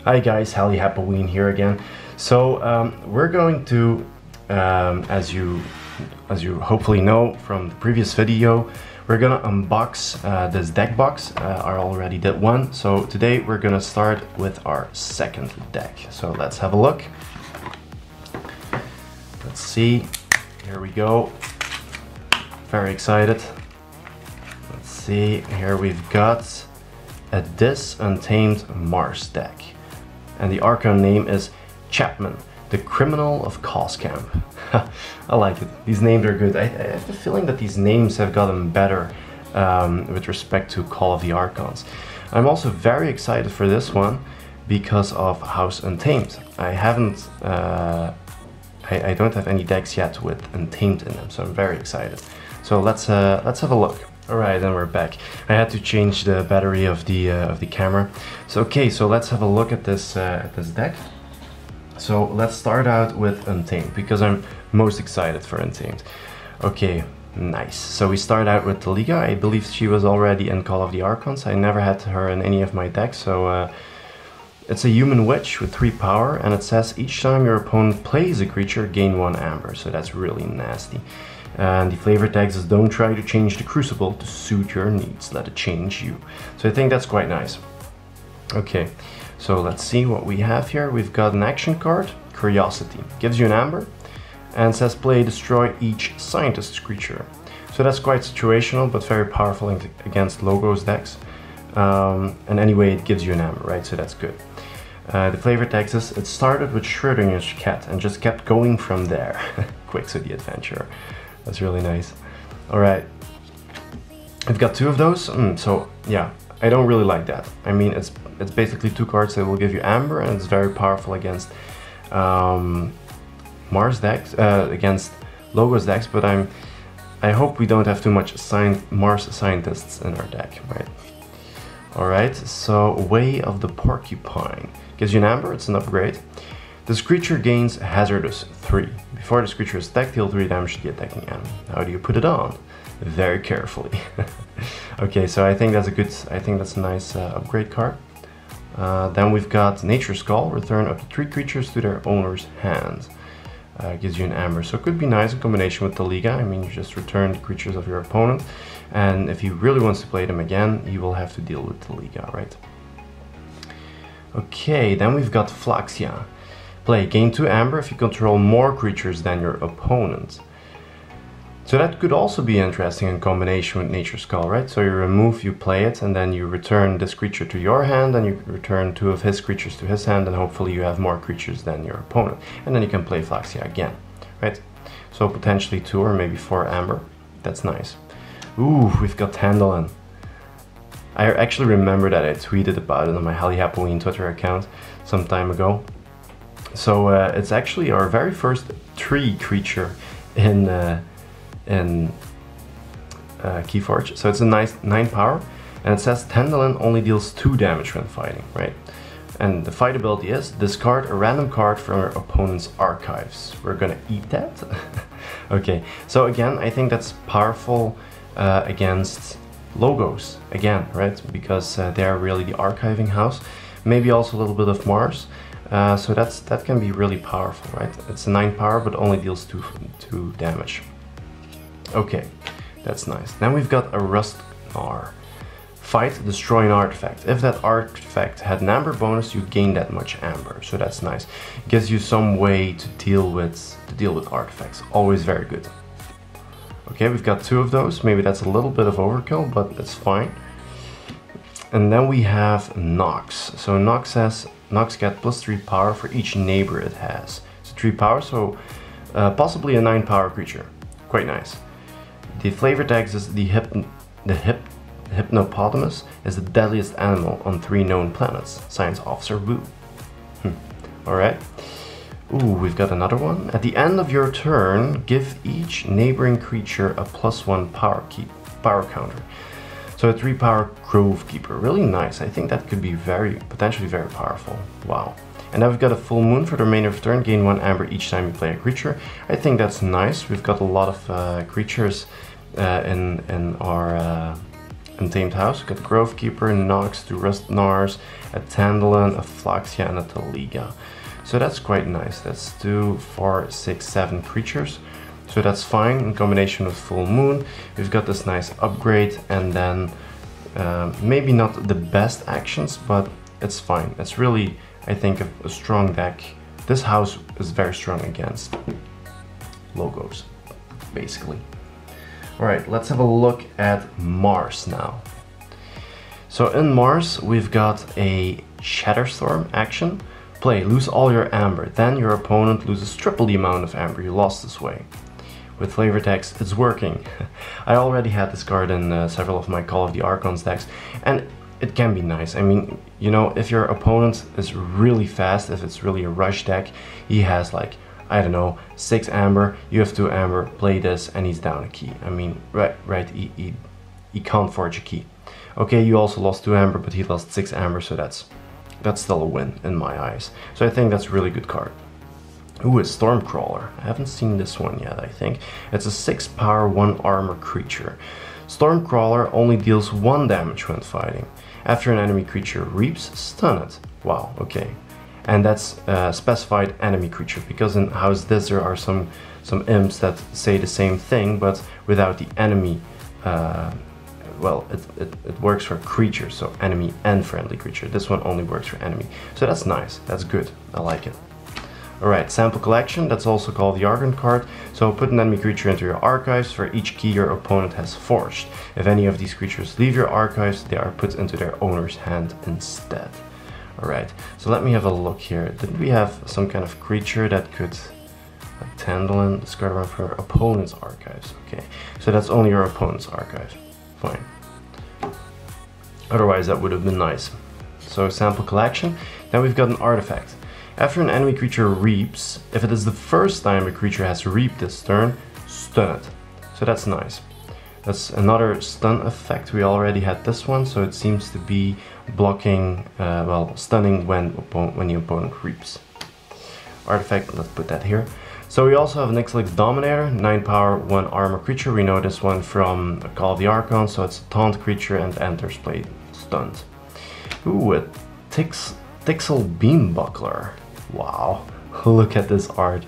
Hi guys, Happy Halloween here again. So we're going to, as you hopefully know from the previous video, we're gonna unbox this deck box. I already did one, so today we're gonna start with our second deck. So let's have a look. Let's see. Here we go. Very excited. Let's see. Here we've got a This Untamed Mars deck. And the Archon name is Chapman, the Criminal of Cos Camp. I like it. These names are good. I have the feeling that these names have gotten better with respect to Call of the Archons. I'm also very excited for this one because of House Untamed. I haven't, I don't have any decks yet with Untamed in them, so I'm very excited. So let's have a look. All right, then we're back. I had to change the battery of the camera. So okay, so let's have a look at this deck. So let's start out with Untamed because I'm most excited for Untamed. Okay, nice. So we start out with Taliga. I believe she was already in Call of the Archons. I never had her in any of my decks. So it's a human witch with 3 power, and it says each time your opponent plays a creature, gain 1 amber. So that's really nasty. And the flavor text is don't try to change the crucible to suit your needs, let it change you. So I think that's quite nice. Okay, so let's see what we have here. We've got an action card, Curiosity. Gives you an amber and says play destroy each scientist's creature. So that's quite situational but very powerful against Logos decks. And anyway, it gives you an amber, right? So that's good. The flavor text is it started with Schrodinger's cat and just kept going from there. Quick to the adventure. That's really nice. All right, I've got 2 of those. So yeah, I don't really like that. I mean, it's basically 2 cards that will give you amber, and it's very powerful against Mars decks, against Logos decks. But I hope we don't have too much Mars scientists in our deck, right? All right. So Way of the Porcupine gives you an amber. It's an upgrade. This creature gains Hazardous 3. Before this creature is attacked, deal 3 damage to the attacking enemy. How do you put it on? Very carefully. Okay, so I think that's a nice upgrade card. Then we've got Nature's Call. Return up to 3 creatures to their owner's hand. Gives you an amber, so it could be nice in combination with the Liga. I mean, you just return the creatures of your opponent, and if he really wants to play them again, he will have to deal with the Liga, right? Okay, then we've got Flaxia. Play, gain 2 amber if you control more creatures than your opponent. So that could also be interesting in combination with Nature's Call, right? So you remove, you play it, and then you return this creature to your hand, and you return 2 of his creatures to his hand, and hopefully you have more creatures than your opponent. And then you can play Flaxia again, right? So potentially 2 or maybe 4 amber. That's nice. Ooh, we've got Tandalin. I actually remember that I tweeted about it on my Happy Halloween Twitter account some time ago. So it's actually our very first tree creature in KeyForge. So it's a nice 9 power, and it says Tandalin only deals 2 damage when fighting, right? And the fight ability is discard a random card from your opponent's archives. We're gonna eat that. Okay, so again, I think that's powerful against Logos again, right? Because they are really the archiving house. Maybe also a little bit of Mars. So that can be really powerful, right? It's a 9 power, but only deals 2 damage. Okay, that's nice. Then we've got a Rustnar. Fight, destroy an artifact. If that artifact had an amber bonus, you gain that much amber. So that's nice. It gives you some way to deal with artifacts. Always very good. Okay, we've got 2 of those. Maybe that's a little bit of overkill, but it's fine. And then we have Nox. So Nox says Nox get +3 power for each neighbor it has. It's 3 power, so possibly a 9 power creature. Quite nice. The flavor text is the Hypnopotamus is the deadliest animal on 3 known planets. Science Officer Woo. Alright. Ooh, we've got another one. At the end of your turn, give each neighboring creature a +1 power counter. So a 3 power Grove Keeper, really nice. I think that could be potentially very powerful. Wow. And now we've got a Full Moon. For the remainder of the turn, gain 1 amber each time you play a creature. I think that's nice. We've got a lot of creatures in our Untamed House. We've got Grove Keeper, Nox, 2 Rust Nars, a Tandalon, a Flaxia, and a Taliga. So that's quite nice. That's 2, 4, 6, 7 creatures. So that's fine in combination with Full Moon. We've got this nice upgrade, and then maybe not the best actions, but it's fine. It's really, I think, a strong deck. This house is very strong against logos, basically. Alright, let's have a look at Mars now. So in Mars, we've got a Shatterstorm action. Play, lose all your amber, then your opponent loses triple the amount of amber you lost this way. With flavor text, it's working. I already had this card in several of my Call of the Archons decks, and it can be nice. I mean, you know, if your opponent is really fast, if it's really a rush deck, he has like, I don't know, 6 amber, you have 2 amber, play this, and he's down a key. I mean, right, he can't forge a key. Okay, you also lost 2 amber, but he lost 6 amber, so that's still a win in my eyes. So I think that's a really good card. Ooh, a Stormcrawler. I haven't seen this one yet, I think. It's a 6 power, 1 armor creature. Stormcrawler only deals 1 damage when fighting. After an enemy creature reaps, stun it. Wow, okay. And that's specified enemy creature, because in House This there are some imps that say the same thing, but without the enemy. Well, it works for creatures, so enemy and friendly creature. This one only works for enemy. So that's nice, that's good, I like it. Alright, Sample Collection, that's also called the Archon card. So put an enemy creature into your archives for each key your opponent has forged. If any of these creatures leave your archives, they are put into their owner's hand instead. Alright, so let me have a look here. Did we have some kind of creature that could... like Tandalon, discard one for your opponent's archives. Okay, so that's only your opponent's archive. Fine. Otherwise that would have been nice. So Sample Collection. Then we've got an artifact. After an enemy creature reaps, if it is the first time a creature has reaped this turn, stun it. So that's nice. That's another stun effect. We already had this one, so it seems to be blocking, well, stunning when the opponent reaps. Artifact, let's put that here. So we also have an Ixalig Dominator, 9 power, 1 armor creature. We know this one from Call of the Archon, so it's a taunt creature and enters play stunned. Ooh, a Tixel Beam Buckler. Wow, look at this art.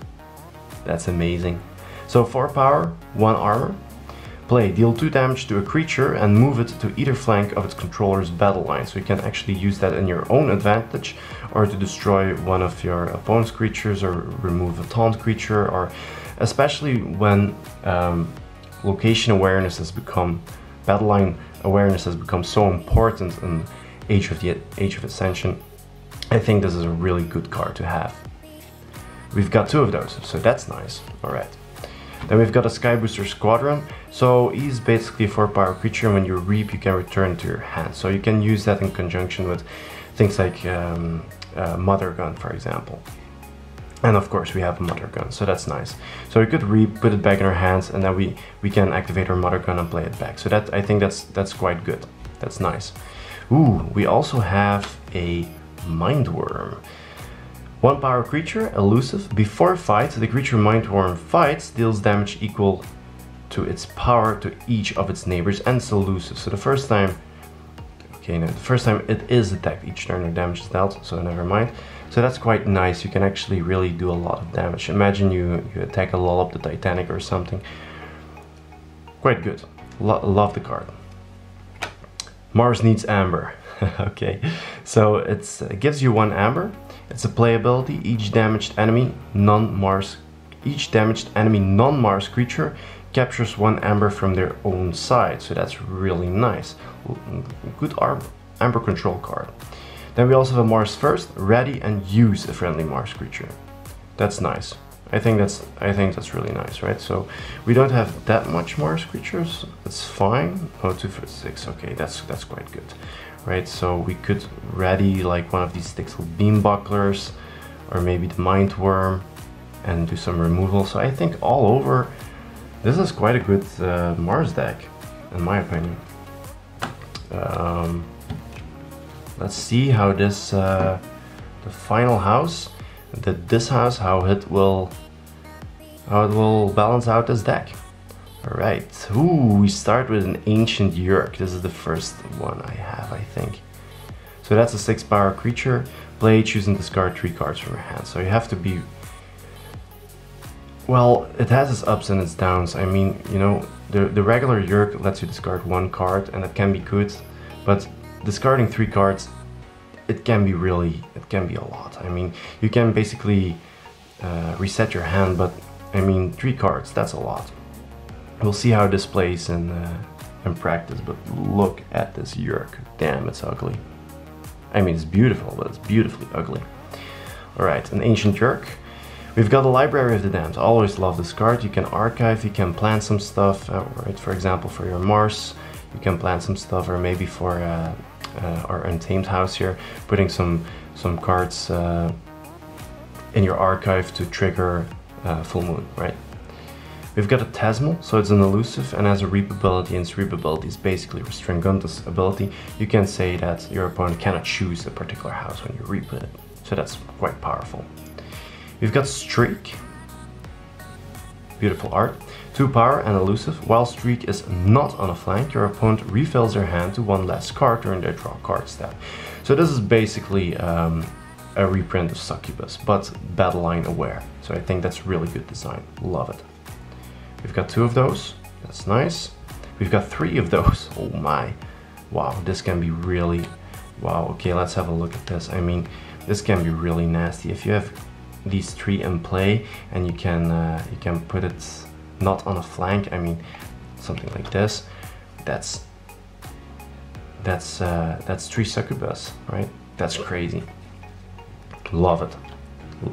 That's amazing. So 4 power, 1 armor. Play, deal 2 damage to a creature and move it to either flank of its controller's battle line. So you can actually use that in your own advantage, or to destroy one of your opponent's creatures, or remove a taunt creature, or especially when location awareness has become, battle line awareness has become so important in Age of Ascension. I think this is a really good card to have. We've got 2 of those, so that's nice. Alright. Then we've got a Sky Booster Squadron. So he's basically a 4 power creature, and when you reap you can return to your hand. So you can use that in conjunction with things like Mother Gun, for example. And of course we have a Mother Gun, so that's nice. So we could reap, put it back in our hands, and then we can activate our Mother Gun and play it back. So that, I think that's quite good. That's nice. Ooh, we also have a Mindworm. 1 power creature, elusive. Before fight, the creature Mindworm fights deals damage equal to its power to each of its neighbors, and it's elusive. So the first time, okay, now the first time it is attacked, each turn the damage is dealt, so never mind. So that's quite nice. You can actually really do a lot of damage. Imagine you attack a Lull Up the Titanic or something. Quite good. Love the card. Mars Needs Amber. Okay, so it gives you 1 amber. It's a play ability. Each damaged enemy non-Mars creature captures 1 amber from their own side. So that's really nice. Good amber control card. Then we also have a Mars First, ready and use a friendly Mars creature. That's nice. I think that's really nice, right? So we don't have that much Mars creatures. That's fine. Oh, 2 for 6. Okay, that's quite good, right? So we could ready like one of these Tixel Beam Bucklers, or maybe the Mindworm, and do some removal. So I think all over, this is quite a good Mars deck, in my opinion. Let's see how this the final house. This house, how it will balance out this deck. Alright, ooh, we start with an Ancient Yurk. This is the first one I have, I think. So that's a 6-power creature. Play, choose and discard 3 cards from your hand. So you have to be... Well, it has its ups and its downs. I mean, you know, the regular Yurk lets you discard 1 card, and that can be good. But discarding 3 cards, it can be a lot. I mean, you can basically reset your hand, but I mean, 3 cards, that's a lot. We'll see how this plays in practice, but look at this Yurk. Damn, it's ugly. I mean, it's beautiful, but it's beautifully ugly. Alright, an Ancient Yurk. We've got a Library of the Damned. I always love this card. You can archive, you can plant some stuff, right? For example, for your Mars, you can plant some stuff, or maybe for our Untamed house here, putting some cards in your archive to trigger Full Moon, right? We've got a Tasmal, so it's an elusive and has a reap ability, and its reap ability is basically Restringunta's ability. You can say that your opponent cannot choose a particular house when you reap it, so that's quite powerful. We've got Streak, beautiful art, 2 power and elusive. While Streak is not on a flank, your opponent refills their hand to 1 less card during their draw card step. So this is basically a reprint of Succubus, but battle line aware. So I think that's really good design, love it. We've got 2 of those, that's nice. We've got 3 of those, oh my. Wow, this can be really, wow, okay, let's have a look at this. I mean, this can be really nasty. If you have these 3 in play and you can put it not on a flank, I mean, something like this, that's 3 Succubus, right? That's crazy. Love it.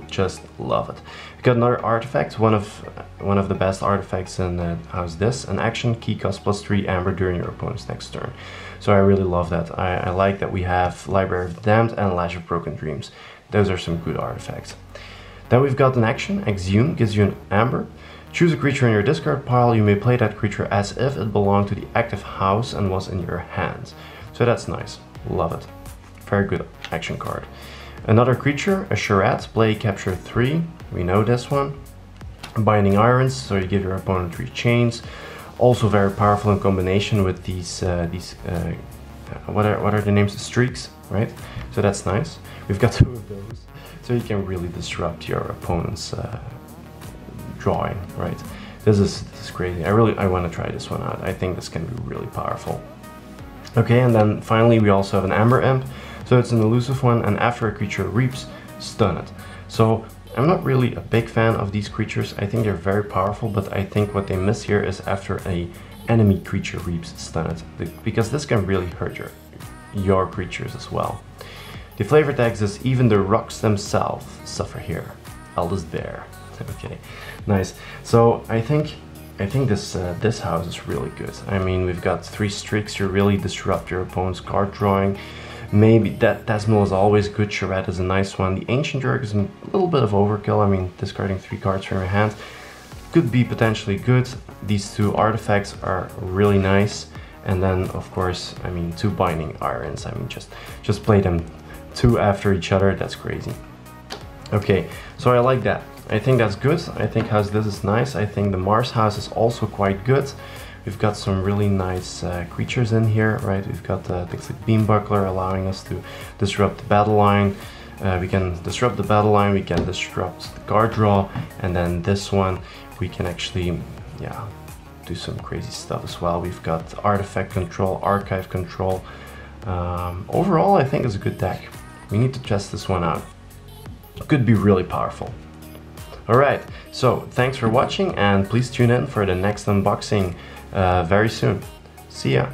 Just love it. We got another artifact, one of the best artifacts in House This, an action, key cost +3 amber during your opponent's next turn. So I really love that. I like that we have Library of the Damned and Lash of Broken Dreams. Those are some good artifacts. Then we've got an action, Exhume, gives you an amber. Choose a creature in your discard pile. You may play that creature as if it belonged to the active house and was in your hands. So that's nice. Love it. Very good action card. Another creature, a Charade, play, capture 3. We know this one. Binding Irons, so you give your opponent 3 chains. Also very powerful in combination with these what are the names? Streaks, right? So that's nice. We've got 2 of those, so you can really disrupt your opponent's drawing, right? This is crazy. I want to try this one out. I think this can be really powerful. Okay, and then finally we also have an Amber Imp. So it's an elusive one, and after a creature reaps, stun it. So I'm not really a big fan of these creatures. I think they're very powerful, but I think what they miss here is after a enemy creature reaps, stun it, because this can really hurt your creatures as well. The flavor text is even the rocks themselves suffer here. Eldest Bear. Okay, nice. So I think this house is really good. I mean, we've got 3 streaks. You really disrupt your opponent's card drawing. Maybe that Tasmal is always good. Charade is a nice one. The Ancient Yurk is a little bit of overkill. I mean, discarding 3 cards from your hand could be potentially good. These 2 artifacts are really nice. And then, of course, I mean, 2 Binding Irons. I mean, just play them 2 after each other. That's crazy. Okay, so I like that. I think that's good. I think House This is nice. I think the Mars house is also quite good. We've got some really nice creatures in here, right? We've got things like Beam Buckler allowing us to disrupt the battle line. We can disrupt the battle line, we can disrupt the card draw, and then this one we can actually, yeah, do some crazy stuff as well. We've got artifact control, archive control. Overall, I think it's a good deck. We need to test this one out. It could be really powerful. Alright, so thanks for watching, and please tune in for the next unboxing very soon. See ya!